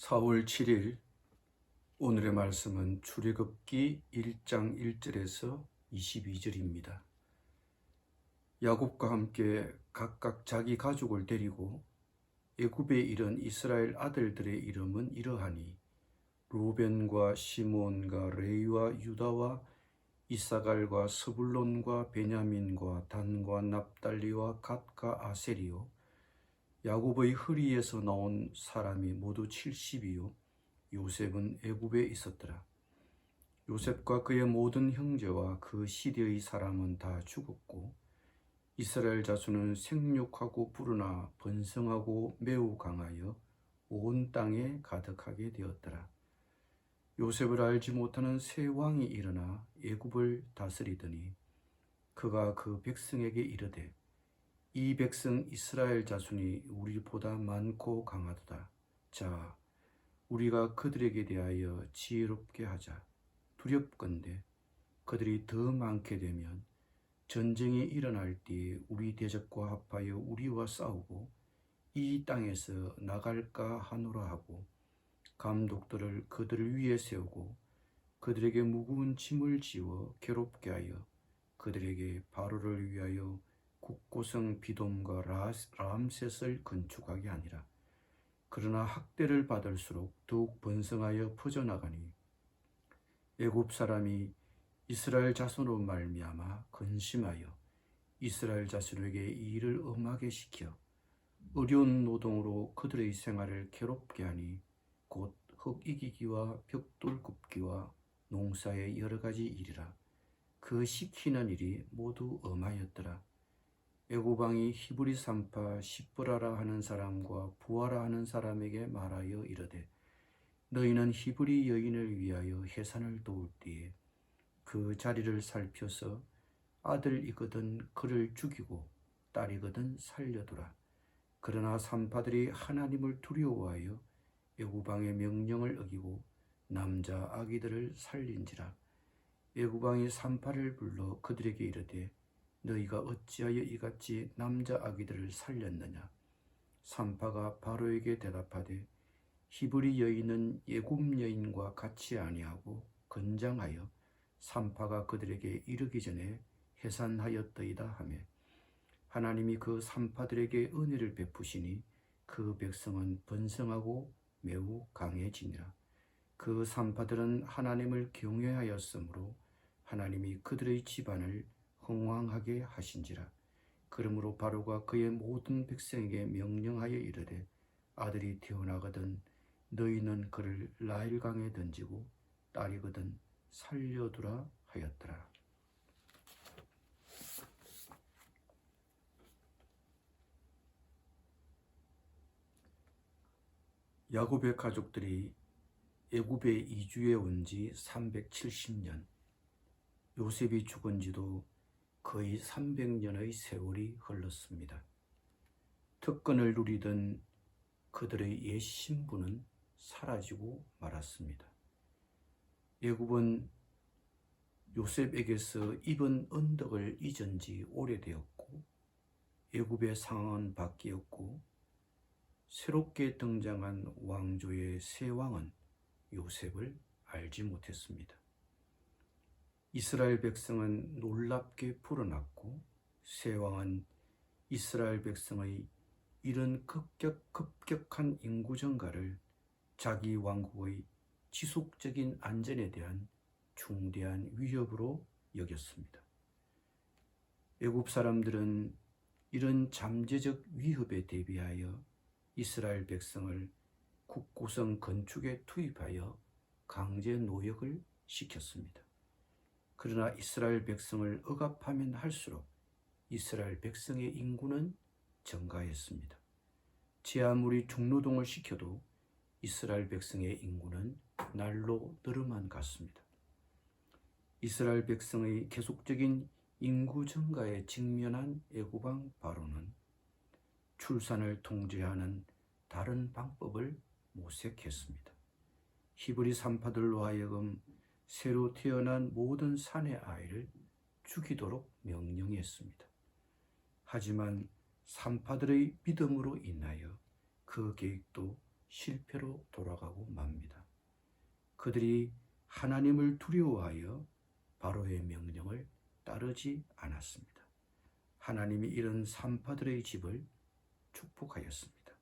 4월 7일 오늘의 말씀은 출애굽기 1장 1절에서 22절입니다. 야곱과 함께 각각 자기 가족을 데리고 애굽에 이른 이스라엘 아들들의 이름은 이러하니 루벤과 시몬과 레위와 유다와 이사갈과 스불론과 베냐민과 단과 납달리와 갓과 아셀이요 야곱의 허리에서 나온 사람이 모두 70이요 요셉은 애굽에 있었더라. 요셉과 그의 모든 형제와 그 시대의 사람은 다 죽었고 이스라엘 자손은 생육하고 불어나 번성하고 매우 강하여 온 땅에 가득하게 되었더라. 요셉을 알지 못하는 새 왕이 일어나 애굽을 다스리더니 그가 그 백성에게 이르되 이 백성 이스라엘 자손이 우리보다 많고 강하도다. 자, 우리가 그들에게 대하여 지혜롭게 하자. 두렵건대 그들이 더 많게 되면 전쟁이 일어날 때에 우리 대적과 합하여 우리와 싸우고 이 땅에서 나갈까 하노라 하고 감독들을 그들을 위에 세우고 그들에게 무거운 짐을 지워 괴롭게 하여 그들에게 바로를 위하여 국고성 비돔과 람셋을 건축하게 하니라. 그러나 학대를 받을수록 더욱 번성하여 퍼져나가니 애굽 사람이 이스라엘 자손으로 말미암아 근심하여 이스라엘 자손에게 이 일을 엄하게 시켜 어려운 노동으로 그들의 생활을 괴롭게 하니 곧 흙 이기기와 벽돌 굽기와 농사의 여러 가지 일이라. 그 시키는 일이 모두 엄하였더라. 애굽 왕이 히브리 산파 시브라라 하는 사람과 부하라 하는 사람에게 말하여 이르되 너희는 히브리 여인을 위하여 해산을 도울 때에 그 자리를 살펴서 아들이거든 그를 죽이고 딸이거든 살려두라. 그러나 산파들이 하나님을 두려워하여 애굽 왕의 명령을 어기고 남자 아기들을 살린지라. 애굽 왕이 산파를 불러 그들에게 이르되 너희가 어찌하여 이같이 남자 아기들을 살렸느냐? 산파가 바로에게 대답하되 히브리 여인은 애굽 여인과 같이 아니하고 건장하여 산파가 그들에게 이르기 전에 해산하였더이다 하며 하나님이 그 산파들에게 은혜를 베푸시니 그 백성은 번성하고 매우 강해지니라. 그 산파들은 하나님을 경외하였으므로 하나님이 그들의 집안을 흥왕하게 하신지라. 그러므로 바로가 그의 모든 백성에게 명령하여 이르되 아들이 태어나거든 너희는 그를 나일강에 던지고 딸이거든 살려두라 하였더라. 야곱의 가족들이 애굽에 이주해 온 지 370년, 요셉이 죽은 지도 거의 300년의 세월이 흘렀습니다. 특권을 누리던 그들의 옛 신분은 사라지고 말았습니다. 애굽은 요셉에게서 입은 언덕을 잊은 지 오래되었고 애굽의 상황은 바뀌었고 새롭게 등장한 왕조의 새 왕은 요셉을 알지 못했습니다. 이스라엘 백성은 놀랍게 불어났고 새 왕은 이스라엘 백성의 이런 급격한 인구 증가를 자기 왕국의 지속적인 안전에 대한 중대한 위협으로 여겼습니다. 애굽 사람들은 이런 잠재적 위협에 대비하여 이스라엘 백성을 국고성 건축에 투입하여 강제 노역을 시켰습니다. 그러나 이스라엘 백성을 억압하면 할수록 이스라엘 백성의 인구는 증가했습니다. 제 아무리 중노동을 시켜도 이스라엘 백성의 인구는 날로 늘어만 갔습니다. 이스라엘 백성의 계속적인 인구 증가에 직면한 애굽 왕 바로는 출산을 통제하는 다른 방법을 모색했습니다. 히브리 산파들로 하여금 새로 태어난 모든 산의 아이를 죽이도록 명령했습니다. 하지만 산파들의 믿음으로 인하여 그 계획도 실패로 돌아가고 맙니다. 그들이 하나님을 두려워하여 바로의 명령을 따르지 않았습니다. 하나님이 이런 산파들의 집을 축복하였습니다.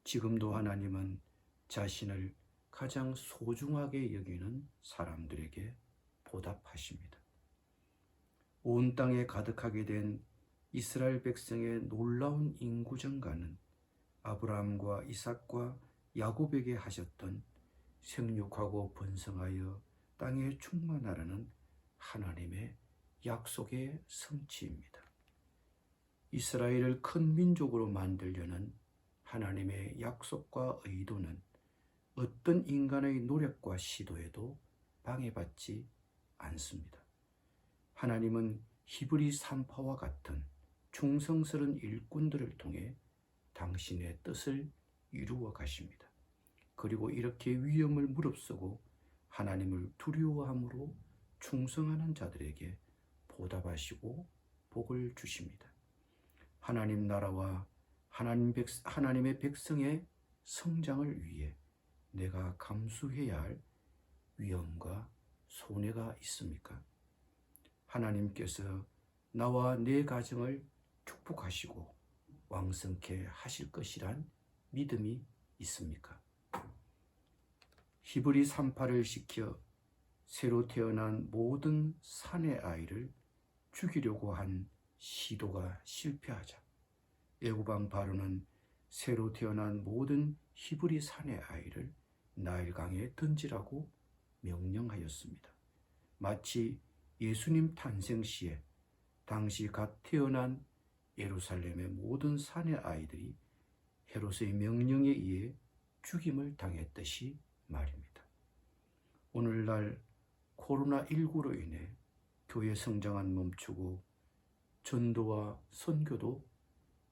지금도 하나님은 자신을 가장 소중하게 여기는 사람들에게 보답하십니다. 온 땅에 가득하게 된 이스라엘 백성의 놀라운 인구 증가는 아브라함과 이삭과 야곱에게 하셨던 생육하고 번성하여 땅에 충만하라는 하나님의 약속의 성취입니다. 이스라엘을 큰 민족으로 만들려는 하나님의 약속과 의도는 어떤 인간의 노력과 시도에도 방해받지 않습니다. 하나님은 히브리 산파와 같은 충성스러운 일꾼들을 통해 당신의 뜻을 이루어 가십니다. 그리고 이렇게 위험을 무릅쓰고 하나님을 두려워함으로 충성하는 자들에게 보답하시고 복을 주십니다. 하나님 나라와 하나님의 백성의 성장을 위해 내가 감수해야 할 위험과 손해가 있습니까? 하나님께서 나와 내 가정을 축복하시고 왕성케 하실 것이란 믿음이 있습니까? 히브리 산파를 시켜 새로 태어난 모든 사내 아이를 죽이려고 한 시도가 실패하자 애굽 왕 바로는 새로 태어난 모든 히브리 사내 아이를 나일강에 던지라고 명령하였습니다. 마치 예수님 탄생 시에 당시 갓 태어난 예루살렘의 모든 사내 아이들이 헤롯의 명령에 의해 죽임을 당했듯이 말입니다. 오늘날 코로나19로 인해 교회 성장은 멈추고 전도와 선교도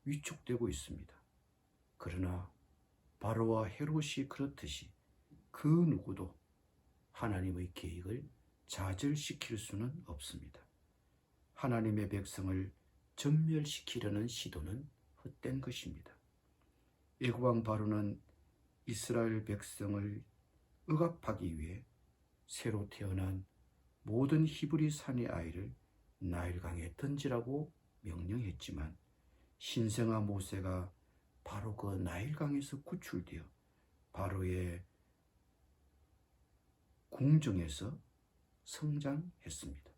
위축되고 있습니다. 그러나 바로와 헤롯이 그렇듯이 그 누구도 하나님의 계획을 좌절시킬 수는 없습니다. 하나님의 백성을 전멸시키려는 시도는 헛된 것입니다. 애굽 왕 바로는 이스라엘 백성을 억압하기 위해 새로 태어난 모든 히브리 사내 아이를 나일강에 던지라고 명령했지만 신생아 모세가 바로 그 나일강에서 구출되어 바로의 궁정에서 성장했습니다.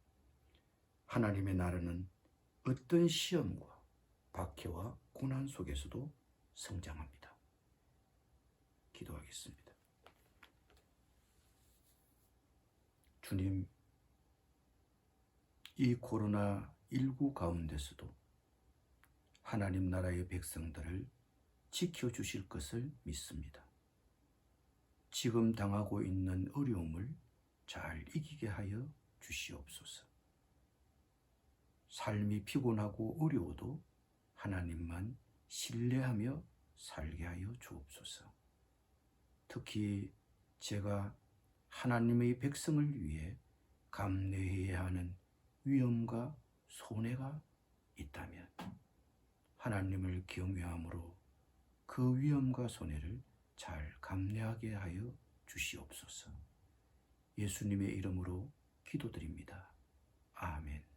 하나님의 나라는 어떤 시험과 박해와 고난 속에서도 성장합니다. 기도하겠습니다. 주님, 이 코로나19 가운데서도 하나님 나라의 백성들을 지켜주실 것을 믿습니다. 지금 당하고 있는 어려움을 잘 이기게 하여 주시옵소서. 삶이 피곤하고 어려워도 하나님만 신뢰하며 살게 하여 주옵소서. 특히 제가 하나님의 백성을 위해 감내해야 하는 위험과 손해가 있다면 하나님을 경외함으로 그 위험과 손해를 잘 감내하게 하여 주시옵소서. 예수님의 이름으로 기도드립니다. 아멘.